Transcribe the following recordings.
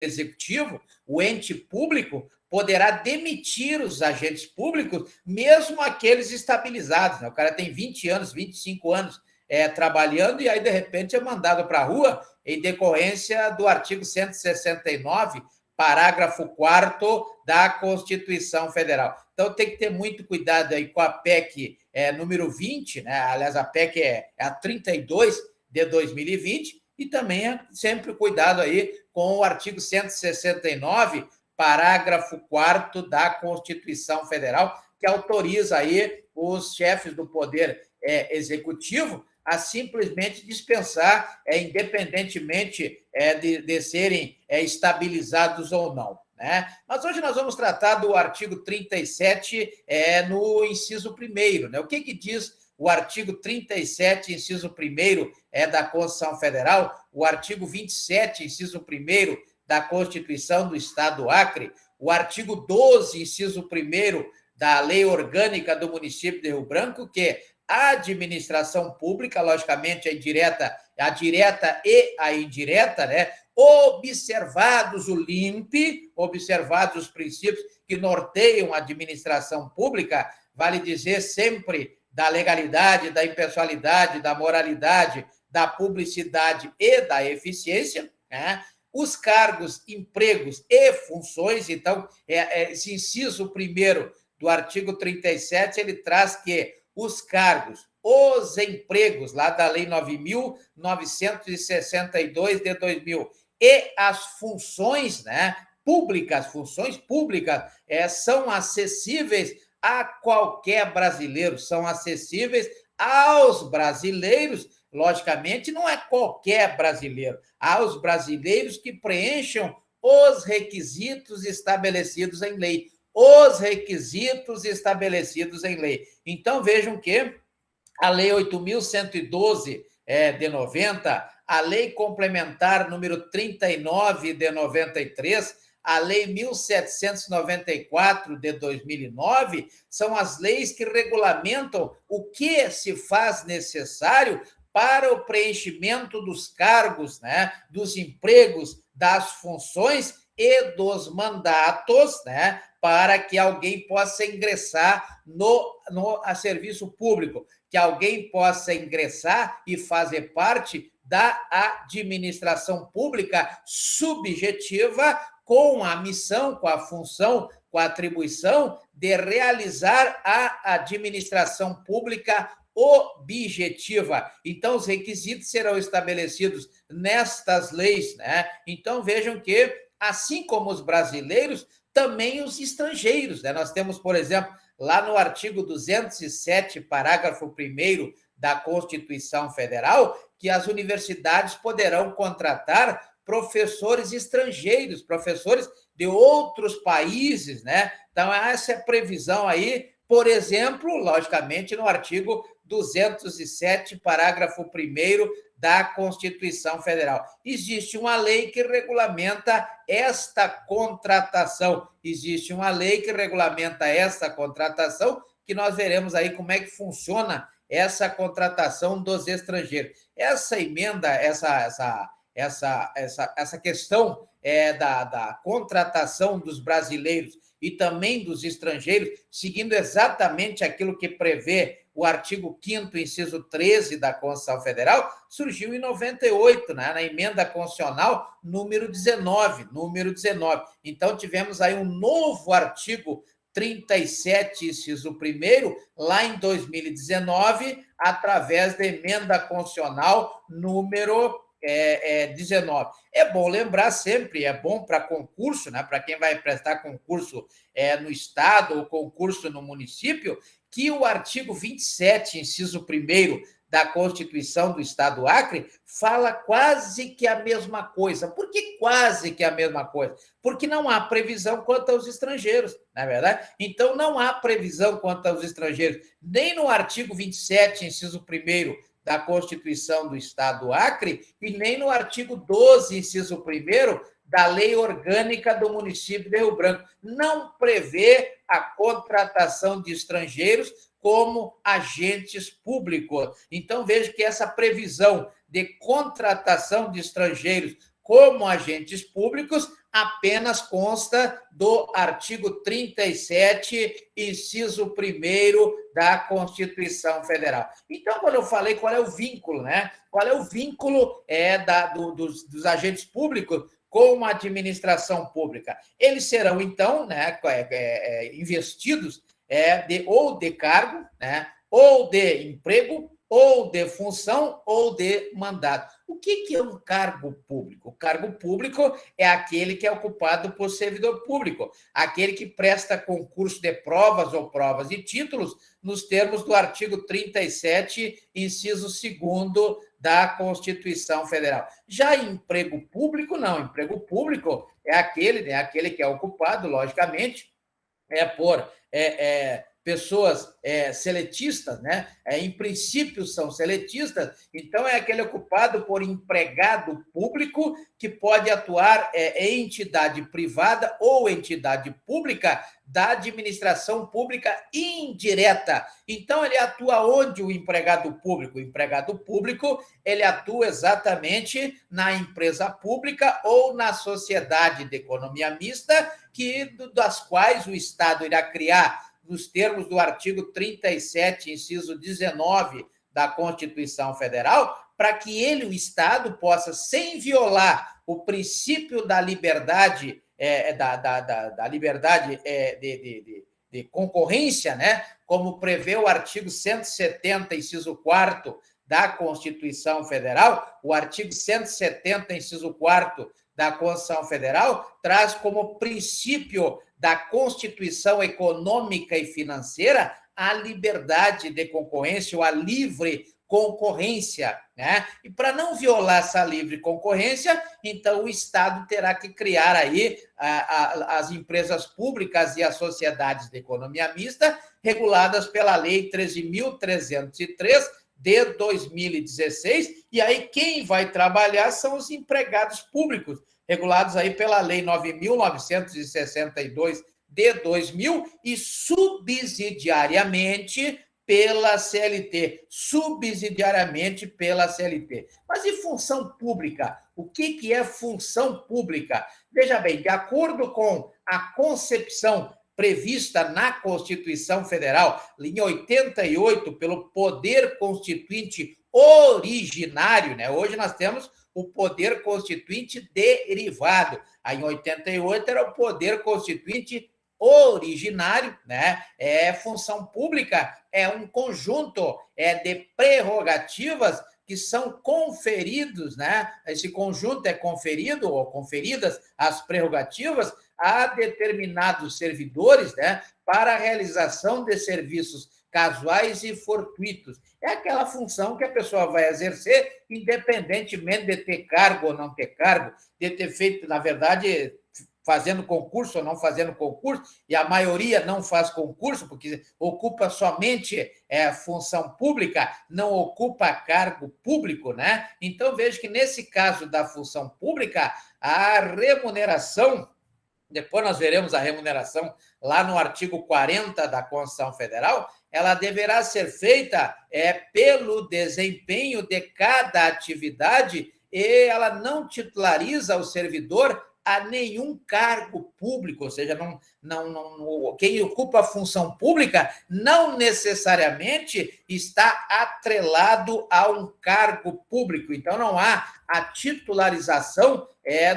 Executivo, o ente público, poderá demitir os agentes públicos, mesmo aqueles estabilizados. Né? O cara tem 20 anos, 25 anos trabalhando e aí, de repente, é mandado para a rua em decorrência do artigo 169, parágrafo 4º da Constituição Federal. Então, tem que ter muito cuidado aí com a PEC número 20, né? Aliás, a PEC é a 32 de 2020, e também sempre cuidado aí com o artigo 169, parágrafo 4º da Constituição Federal, que autoriza aí os chefes do Poder Executivo a simplesmente dispensar, independentemente de serem estabilizados ou não. Né? Mas hoje nós vamos tratar do artigo 37 no inciso 1º. Né? O que diz o artigo 37, inciso 1º da Constituição Federal, o artigo 27, inciso 1º da Constituição do Estado do Acre, o artigo 12, inciso 1º da Lei Orgânica do Município de Rio Branco, que a administração pública, logicamente a direta e a indireta, né, observados o LIMP, observados os princípios que norteiam a administração pública, vale dizer sempre da legalidade, da impessoalidade, da moralidade, da publicidade e da eficiência, né? Os cargos, empregos e funções. Então, esse inciso 1º do artigo 37, ele traz que os cargos, os empregos, lá da Lei 9.962 de 2000, e as funções, né, públicas, funções públicas, são acessíveis a qualquer brasileiro, são acessíveis aos brasileiros, logicamente não é qualquer brasileiro, aos brasileiros que preencham os requisitos estabelecidos em lei, os requisitos estabelecidos em lei. Então, vejam que a Lei 8.112 de 90, a Lei Complementar número 39 de 93, a Lei 1.794 de 2009, são as leis que regulamentam o que se faz necessário para o preenchimento dos cargos, né, dos empregos, das funções e dos mandatos, né, para que alguém possa ingressar a serviço público, que alguém possa ingressar e fazer parte da administração pública subjetiva, com a missão, com a função, com a atribuição de realizar a administração pública objetiva. Então, os requisitos serão estabelecidos nestas leis, né? Então, vejam que, assim como os brasileiros, também os estrangeiros, né? Nós temos, por exemplo, lá no artigo 207, parágrafo 1º da Constituição Federal, que as universidades poderão contratar professores estrangeiros, professores de outros países, né? Então, essa é a previsão aí, por exemplo, logicamente, no artigo 207, parágrafo 1º da Constituição Federal. Existe uma lei que regulamenta esta contratação, existe uma lei que regulamenta essa contratação, que nós veremos aí como é que funciona essa contratação dos estrangeiros. Essa emenda, essa questão da contratação dos brasileiros e também dos estrangeiros, seguindo exatamente aquilo que prevê o artigo 5º, inciso 13 da Constituição Federal, surgiu em 98, né, na emenda constitucional número 19. Então, tivemos aí um novo artigo 37, inciso 1º, lá em 2019, através da emenda constitucional número 19. É bom lembrar sempre, é bom para concurso, né, para quem vai prestar concurso no Estado ou concurso no município, que o artigo 27, inciso 1º da Constituição do Estado do Acre, fala quase que a mesma coisa. Por que quase que a mesma coisa? Porque não há previsão quanto aos estrangeiros, não é verdade? Então, não há previsão quanto aos estrangeiros, nem no artigo 27, inciso 1º da Constituição do Estado do Acre, e nem no artigo 12, inciso 1º, da Lei Orgânica do Município de Rio Branco. Não prevê a contratação de estrangeiros como agentes públicos. Então, veja que essa previsão de contratação de estrangeiros como agentes públicos apenas consta do artigo 37, inciso 1º da Constituição Federal. Então, quando eu falei qual é o vínculo, né? Qual é o vínculo dos agentes públicos com a administração pública? Eles serão, então, né, investidos ou de cargo, né, ou de emprego, ou de função, ou de mandato. O que é um cargo público? O cargo público é aquele que é ocupado por servidor público, aquele que presta concurso de provas ou provas de títulos, nos termos do artigo 37, inciso 2º da Constituição Federal. Já emprego público, não. Emprego público é aquele que é ocupado, logicamente, por pessoas seletistas, né? Em princípio são seletistas, então é aquele ocupado por empregado público que pode atuar em entidade privada ou entidade pública da administração pública indireta. Então, ele atua onde o empregado público? O empregado público, ele atua exatamente na empresa pública ou na sociedade de economia mista, das quais o Estado irá criar, nos termos do artigo 37, inciso 19 da Constituição Federal, para que ele, o Estado, possa, sem violar o princípio da liberdade, da liberdade de concorrência, né? Como prevê o artigo 170, inciso 4º da Constituição Federal, o artigo 170, inciso 4º da Constituição Federal, traz como princípio da Constituição econômica e financeira a liberdade de concorrência ou a livre concorrência, né? E para não violar essa livre concorrência, então o Estado terá que criar aí as empresas públicas e as sociedades de economia mista, reguladas pela Lei 13.303 de 2016, e aí quem vai trabalhar são os empregados públicos, regulados aí pela Lei 9.962 de 2000 e subsidiariamente pela CLT, subsidiariamente pela CLT. Mas e função pública? O que é função pública? Veja bem, de acordo com a concepção prevista na Constituição Federal, em 88, pelo Poder Constituinte originário, né? Hoje nós temos o Poder Constituinte derivado. Aí, em 88, era o Poder Constituinte originário, né? Função pública é um conjunto de prerrogativas que são conferidos, né? Esse conjunto é conferido ou conferidas as prerrogativas a determinados servidores, né? Para a realização de serviços casuais e fortuitos. É aquela função que a pessoa vai exercer, independentemente de ter cargo ou não ter cargo, de ter feito, na verdade, fazendo concurso ou não fazendo concurso, e a maioria não faz concurso, porque ocupa somente função pública, não ocupa cargo público, né? Então, vejo que nesse caso da função pública, a remuneração, depois nós veremos a remuneração lá no artigo 40 da Constituição Federal, ela deverá ser feita pelo desempenho de cada atividade e ela não titulariza o servidor a nenhum cargo público, ou seja, quem ocupa a função pública não necessariamente está atrelado a um cargo público, então não há a titularização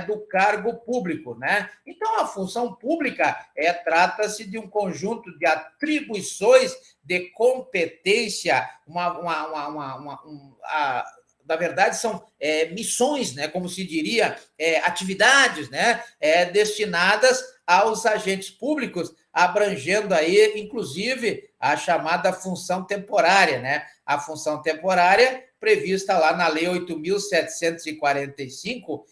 do cargo público, né? Então, a função pública trata-se de um conjunto de atribuições de competência, na verdade, são missões, né, como se diria, atividades, né, destinadas aos agentes públicos, abrangendo aí, inclusive, a chamada função temporária, né? A função temporária prevista lá na Lei 8.745,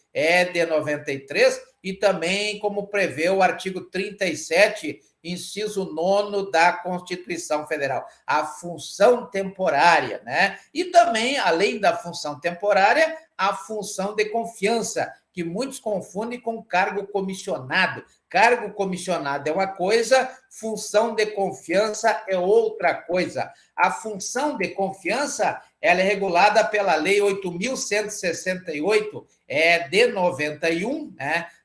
de 93, e também como prevê o artigo 37, inciso 9º da Constituição Federal, a função temporária, né? E também, além da função temporária, a função de confiança, que muitos confundem com cargo comissionado. Cargo comissionado é uma coisa, função de confiança é outra coisa. A função de confiança, ela é regulada pela Lei 8.168, de 91, né?